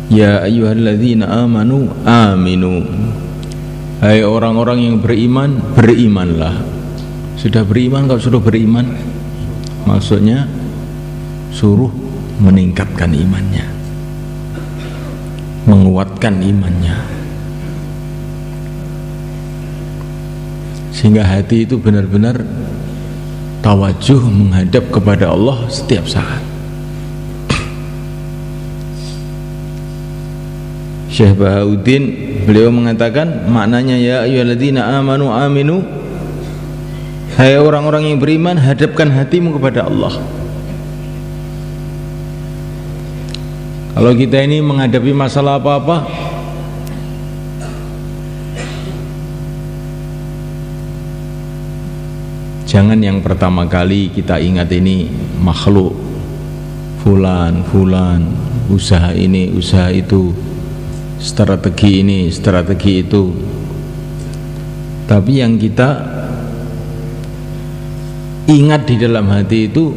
Ya ayyuhalladzina amanu aminu. Hai orang-orang yang beriman, berimanlah. Sudah beriman, kalau suruh beriman, maksudnya suruh meningkatkan imannya, menguatkan imannya, sehingga hati itu benar-benar tawajuh menghadap kepada Allah setiap saat. Syekh Bahauddin beliau mengatakan maknanya ya ayyuhalladzina amanu aminu. Hai orang-orang yang beriman, hadapkan hatimu kepada Allah. Kalau kita ini menghadapi masalah apa-apa, jangan yang pertama kali kita ingat ini makhluk, fulan, usaha ini, usaha itu, strategi ini, strategi itu. Tapi yang kita ingat di dalam hati itu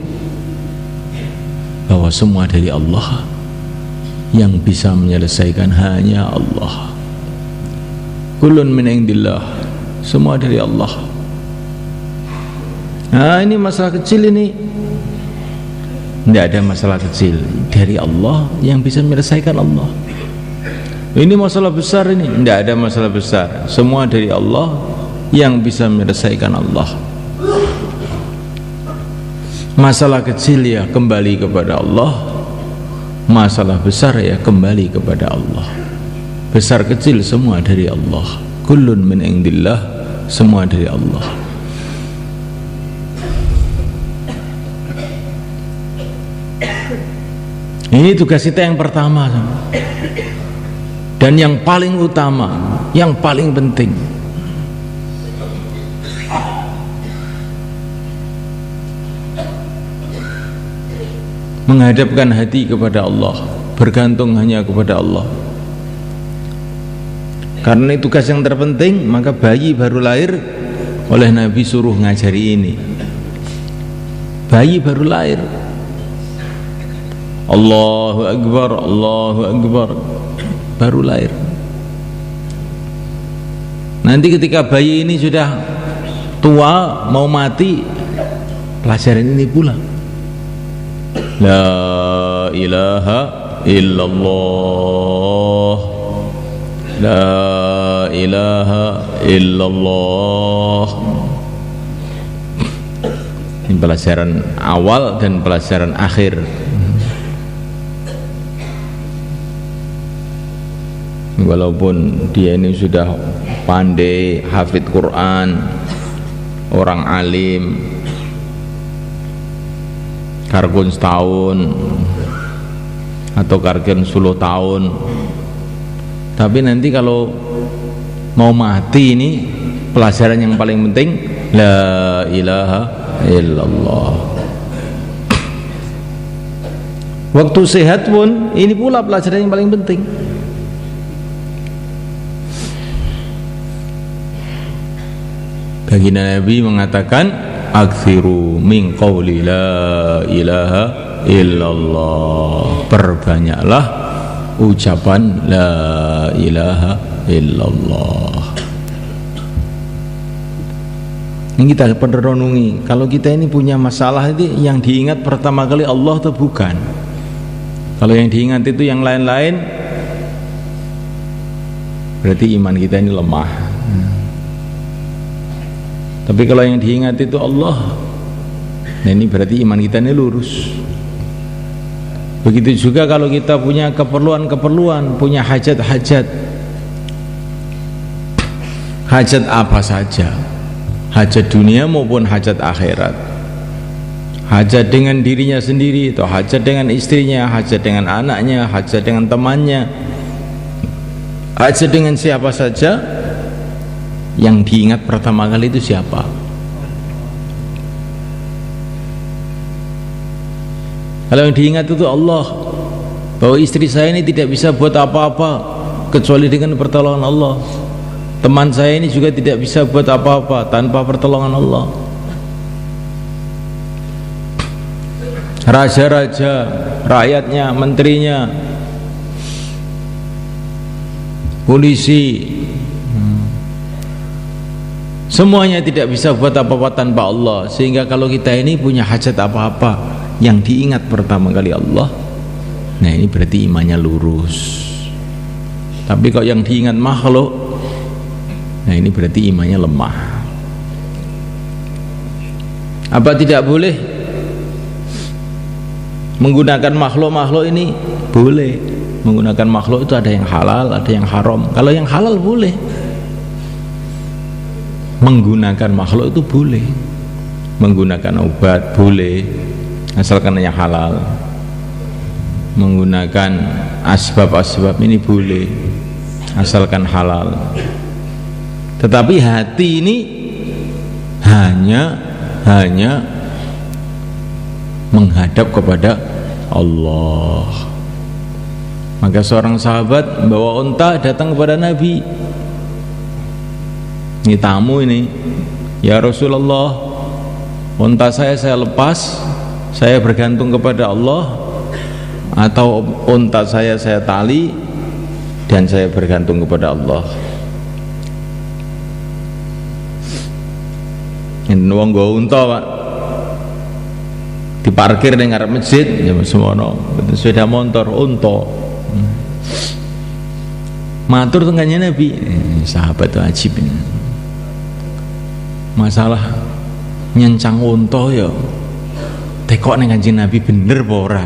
bahwa semua dari Allah, yang bisa menyelesaikan hanya Allah. Kullun min indillah, semua dari Allah. Nah, ini masalah kecil ini, tidak ada masalah kecil, dari Allah, yang bisa menyelesaikan Allah. Ini masalah besar, ini tidak ada masalah besar, semua dari Allah, yang bisa menyelesaikan Allah. Masalah kecil ya kembali kepada Allah, masalah besar ya kembali kepada Allah. Besar kecil semua dari Allah. Kullun min indillah, semua dari Allah. Ini tugas kita yang pertama dan yang paling utama, yang paling penting. Menghadapkan hati kepada Allah, bergantung hanya kepada Allah. Karena ini tugas yang terpenting, maka bayi baru lahir oleh Nabi suruh ngajari ini. Bayi baru lahir, Allahu Akbar, Allahu Akbar, baru lahir. Nanti ketika bayi ini sudah tua, mau mati, pelajaran ini pula. La ilaha illallah, la ilaha illallah. Ini pelajaran awal dan pelajaran akhir. Walaupun dia ini sudah pandai, hafid Quran, orang alim, kargun setahun atau kargun 10 tahun, tapi nanti kalau mau mati ini pelajaran yang paling penting la ilaha illallah. Waktu sehat pun ini pula pelajaran yang paling penting. Baginda Nabi mengatakan aktsiru min qawli la ilaha illallah, perbanyaklah ucapan la ilaha illallah. Ini kita perlu renungi, kalau kita ini punya masalah itu yang diingat pertama kali Allah atau bukan? Kalau yang diingat itu yang lain-lain, berarti iman kita ini lemah. Tapi kalau yang diingat itu Allah, nah ini berarti iman kita ini lurus. Begitu juga kalau kita punya keperluan-keperluan, punya hajat-hajat, hajat apa saja, hajat dunia maupun hajat akhirat, hajat dengan dirinya sendiri atau hajat dengan istrinya, hajat dengan anaknya, hajat dengan temannya, hajat dengan siapa saja, yang diingat pertama kali itu siapa? Kalau yang diingat itu Allah, bahwa istri saya ini tidak bisa buat apa-apa kecuali dengan pertolongan Allah, teman saya ini juga tidak bisa buat apa-apa tanpa pertolongan Allah. raja-raja, rakyatnya, menterinya, polisi, semuanya tidak bisa buat apa-apa tanpa Allah. Sehingga kalau kita ini punya hajat apa-apa, yang diingat pertama kali Allah, nah ini berarti imannya lurus. Tapi kalau yang diingat makhluk, nah ini berarti imannya lemah. Apa tidak boleh menggunakan makhluk-makhluk ini? Boleh. Menggunakan makhluk itu ada yang halal, ada yang haram. Kalau yang halal boleh. Menggunakan makhluk itu boleh. Menggunakan obat boleh, asalkan yang halal. Menggunakan asbab-asbab ini boleh, asalkan halal. Tetapi hati ini hanya menghadap kepada Allah. Maka seorang sahabat bawa unta datang kepada Nabi. Ini tamu ini, ya Rasulullah, unta saya lepas, saya bergantung kepada Allah, atau unta saya tali dan saya bergantung kepada Allah. Ini wong nggo unta, Pak, diparkir ning ngarep masjid ya semono, sepeda motor unta. Matur tengahnya Nabi, sahabat itu ajib ini. Masalah nyencang unta ya tekok ning Kanjeng Nabi bener apa ora?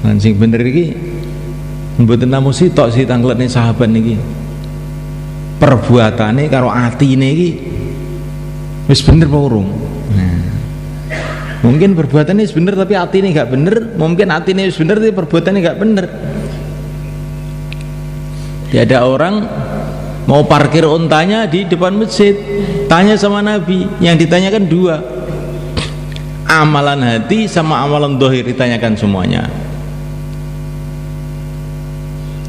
Lan sing bener iki mboten namung sitok sih tangletne sahabat niki. Perbuatane karo atine iki wis bener apa urung? Nah, mungkin perbuatannya wis bener tapi atine gak bener, mungkin atine wis bener tapi perbuatannya gak bener. Ada orang mau parkir untanya di depan masjid, tanya sama Nabi, yang ditanyakan dua, amalan hati sama amalan dohir ditanyakan semuanya.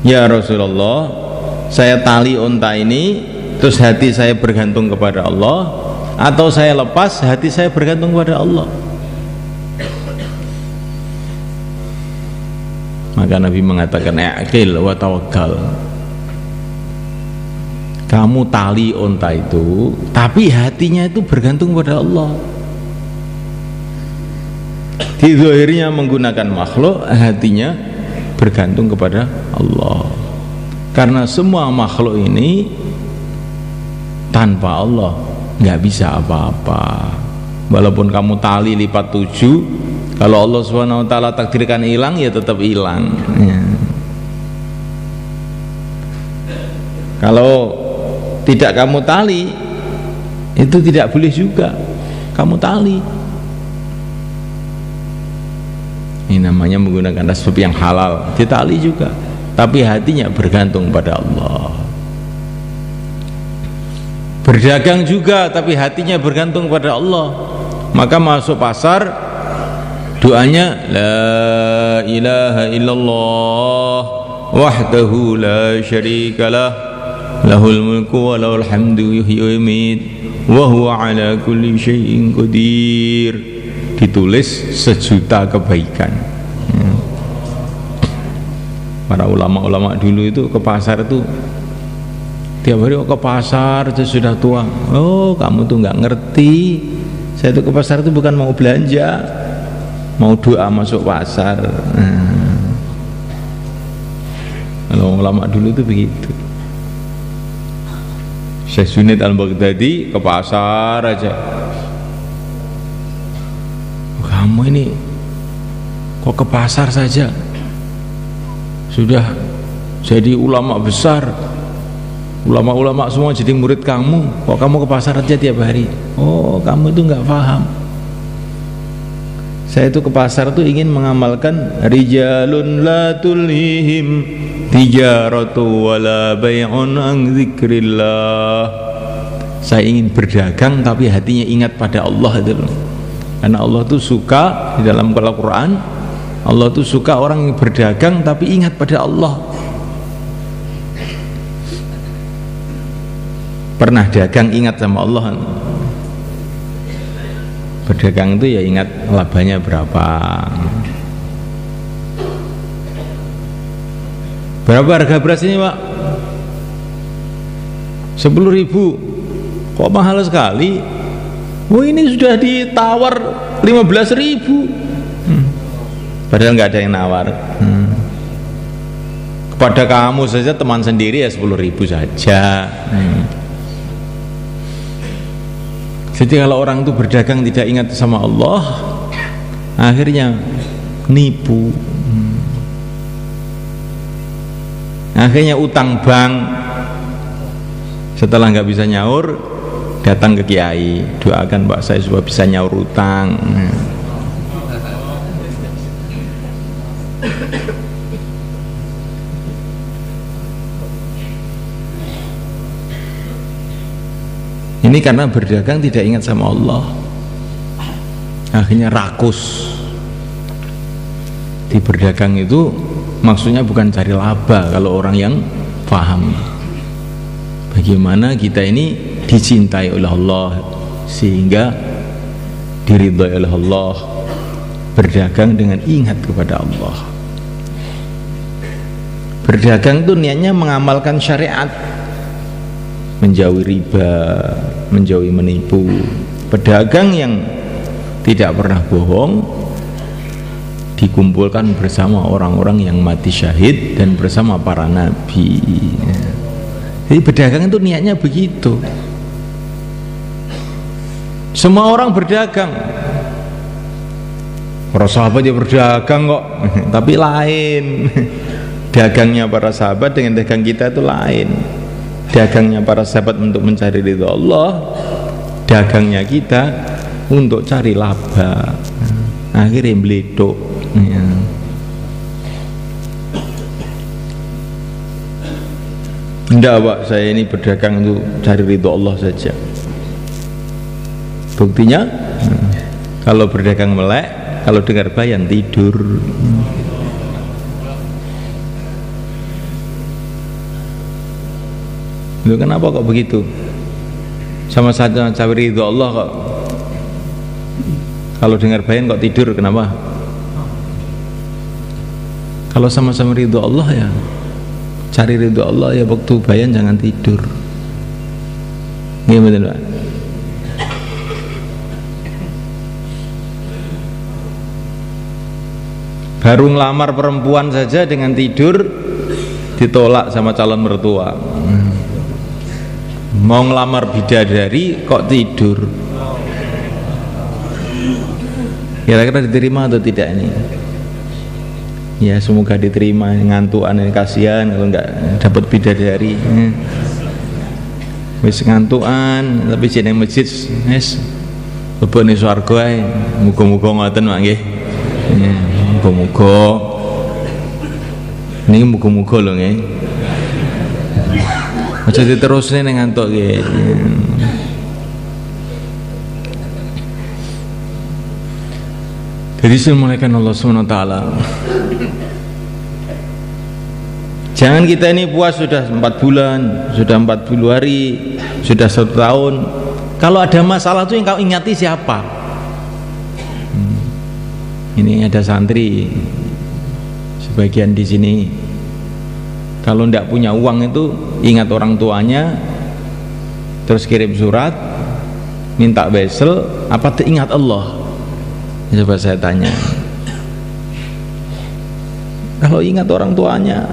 Ya Rasulullah, saya tali unta ini terus hati saya bergantung kepada Allah, atau saya lepas hati saya bergantung kepada Allah? Maka Nabi mengatakan aqil wa tawakkal. Kamu tali unta itu, tapi hatinya itu bergantung pada Allah. Di zahirnya menggunakan makhluk, hatinya bergantung kepada Allah. Karena semua makhluk ini tanpa Allah nggak bisa apa-apa. Walaupun kamu tali lipat 7, kalau Allah SWT takdirkan hilang ya tetap hilang ya. Kalau tidak kamu tali, itu tidak boleh juga kamu tali. Ini namanya menggunakan asbab yang halal, ditali juga, tapi hatinya bergantung pada Allah. Berdagang juga, tapi hatinya bergantung pada Allah. Maka masuk pasar, doanya la ilaha illallah wahdahu la syarikalah lahul mulku wa lahul hamdu yuhyi wa yumiit wa huwa ala kulli syai'in qadir. Ditulis 1.000.000 kebaikan. Para ulama-ulama dulu itu ke pasar itu tiap hari ke pasar itu sudah tua. Oh, kamu tuh nggak ngerti, saya tuh ke pasar itu bukan mau belanja, mau doa masuk pasar. Kalau ulama dulu itu begitu. Syekh Junaid Al-Baghdadi ke pasar aja. Kamu ini kok ke pasar saja? Sudah jadi ulama besar, ulama-ulama semua jadi murid kamu, kok kamu ke pasar aja tiap hari? Oh, kamu itu nggak paham. Saya itu ke pasar tuh ingin mengamalkan rijalun la tulhihim tijaratu wala bai'un an dzikrillah. Saya ingin berdagang tapi hatinya ingat pada Allah itu loh. Karena Allah tuh suka di dalam Al-Quran, Allah tuh suka orang yang berdagang tapi ingat pada Allah. Pernah dagang ingat sama Allah? Berdagang itu ya ingat labanya berapa. Berapa harga beras ini Pak? 10.000. Kok mahal sekali? Oh ini sudah ditawar 15.000. Padahal nggak ada yang nawar. Kepada kamu saja teman sendiri ya 10.000 saja. Jadi kalau orang itu berdagang tidak ingat sama Allah, akhirnya nipu, akhirnya utang bank. Setelah nggak bisa nyaur, datang ke kiai, doakan Pak saya supaya bisa nyaur utang. Ini karena berdagang tidak ingat sama Allah, akhirnya rakus. Di berdagang itu maksudnya bukan cari laba kalau orang yang paham bagaimana kita ini dicintai oleh Allah sehingga diridhai oleh Allah. Berdagang dengan ingat kepada Allah. Berdagang itu niatnya mengamalkan syariat, menjauhi riba, menjauhi menipu. Pedagang yang tidak pernah bohong dikumpulkan bersama orang-orang yang mati syahid dan bersama para nabi. Jadi berdagang itu niatnya begitu. Semua orang berdagang. Para sahabat ya berdagang kok, tapi lain. Dagangnya para sahabat dengan dagang kita itu lain. Dagangnya para sahabat untuk mencari ridha Allah, dagangnya kita untuk cari laba. Akhirnya meleduk. Enggak Pak, saya ini berdagang itu cari ridha Allah saja. Buktinya kalau berdagang melek, kalau dengar bayan tidur. Loh, kenapa kok begitu? Sama saja cari ridha Allah kok. Kalau dengar bayan kok tidur, kenapa? Kalau sama-sama ridha Allah ya cari ridha Allah, ya waktu bayan jangan tidur. Gimana Pak? Baru ngelamar perempuan saja dengan tidur ditolak sama calon mertua. Mau ngelamar bidadari kok tidur. Kira-kira diterima atau tidak ini? Ya semoga diterima. Ngantuan ini kasihan kalau nggak dapat bidadari. Wis ngantuan tapi jeneng masjid wis bebone swarga ae. Muga-muga ngoten Pak nggih. Muga-muga ini muga-muga lho nggih. Aja diterusne ning ngantuk nggih. Jadi dimulaikan Allah SWT. Jangan kita ini puas sudah 4 bulan, sudah 40 hari, sudah 1 tahun. Kalau ada masalah itu yang kau ingati siapa? Ini ada santri sebagian di sini. Kalau tidak punya uang itu ingat orang tuanya, terus kirim surat, minta wesel, apa ingat Allah? Coba saya tanya. Kalau ingat orang tuanya,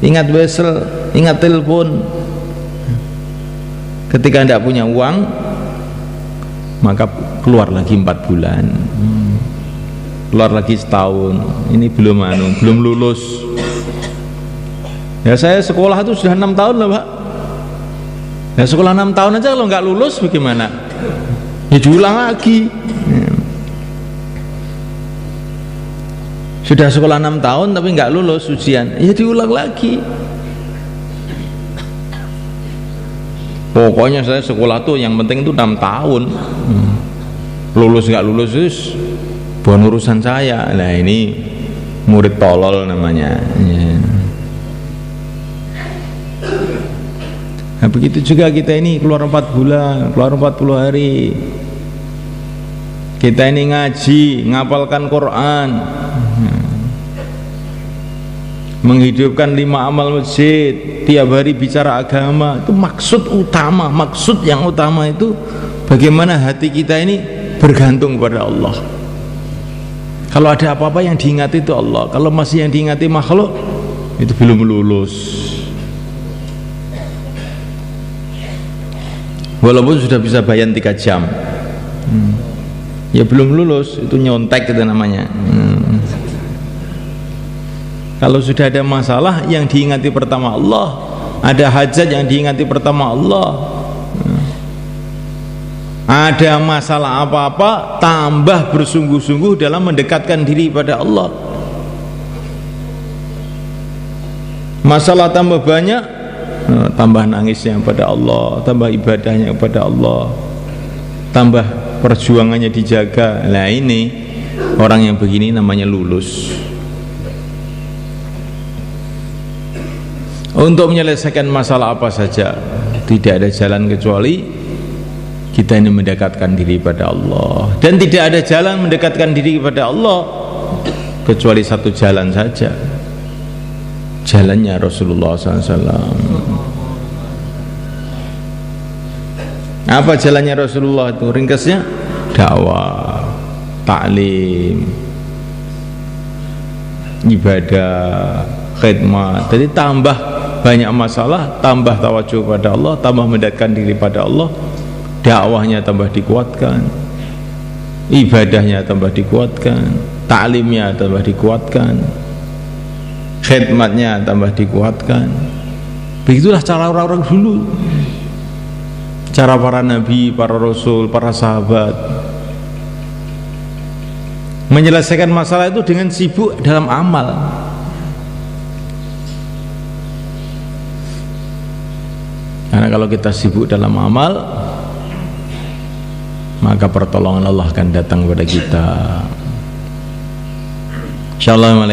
ingat wesel, ingat telepon, ketika tidak punya uang, maka keluar lagi 4 bulan, keluar lagi setahun. Ini belum lulus. Ya saya sekolah itu sudah 6 tahun loh Pak. Ya sekolah 6 tahun aja kalau nggak lulus bagaimana? Ya diulang lagi. Sudah sekolah 6 tahun tapi nggak lulus ujian, ya diulang lagi. Pokoknya saya sekolah tuh yang penting itu 6 tahun. Lulus nggak lulus itu bukan urusan saya. Nah ini murid tolol namanya. Nah begitu juga kita ini keluar 4 bulan, keluar 40 hari, Kita ini ngaji, ngapalkan Quran, menghidupkan 5 amal masjid, tiap hari bicara agama. Itu maksud utama. Maksud yang utama itu bagaimana hati kita ini bergantung pada Allah. Kalau ada apa-apa yang diingati itu Allah. Kalau masih yang diingati makhluk, itu belum lulus. Walaupun sudah bisa bayan 3 jam, ya belum lulus, itu nyontek itu namanya. Kalau sudah ada masalah yang diingati pertama Allah, ada hajat yang diingati pertama Allah, ada masalah apa-apa, tambah bersungguh-sungguh dalam mendekatkan diri pada Allah. Masalah tambah banyak, tambah nangisnya pada Allah, tambah ibadahnya kepada Allah, tambah perjuangannya dijaga. Nah, ini orang yang begini namanya lulus. Untuk menyelesaikan masalah apa saja, tidak ada jalan kecuali kita ini mendekatkan diri pada Allah. Dan tidak ada jalan mendekatkan diri kepada Allah kecuali satu jalan saja, jalannya Rasulullah SAW. Apa jalannya Rasulullah itu? Ringkasnya dakwah, taklim, ibadah, khidmat. Jadi tambah banyak masalah, tambah tawajuh pada Allah, tambah mendekatkan diri pada Allah, dakwahnya tambah dikuatkan, ibadahnya tambah dikuatkan, taklimnya tambah dikuatkan, khidmatnya tambah dikuatkan. Begitulah cara orang-orang dulu, cara para nabi, para rasul, para sahabat menyelesaikan masalah itu dengan sibuk dalam amal. Karena kalau kita sibuk dalam amal, maka pertolongan Allah akan datang kepada kita. Insyaallah.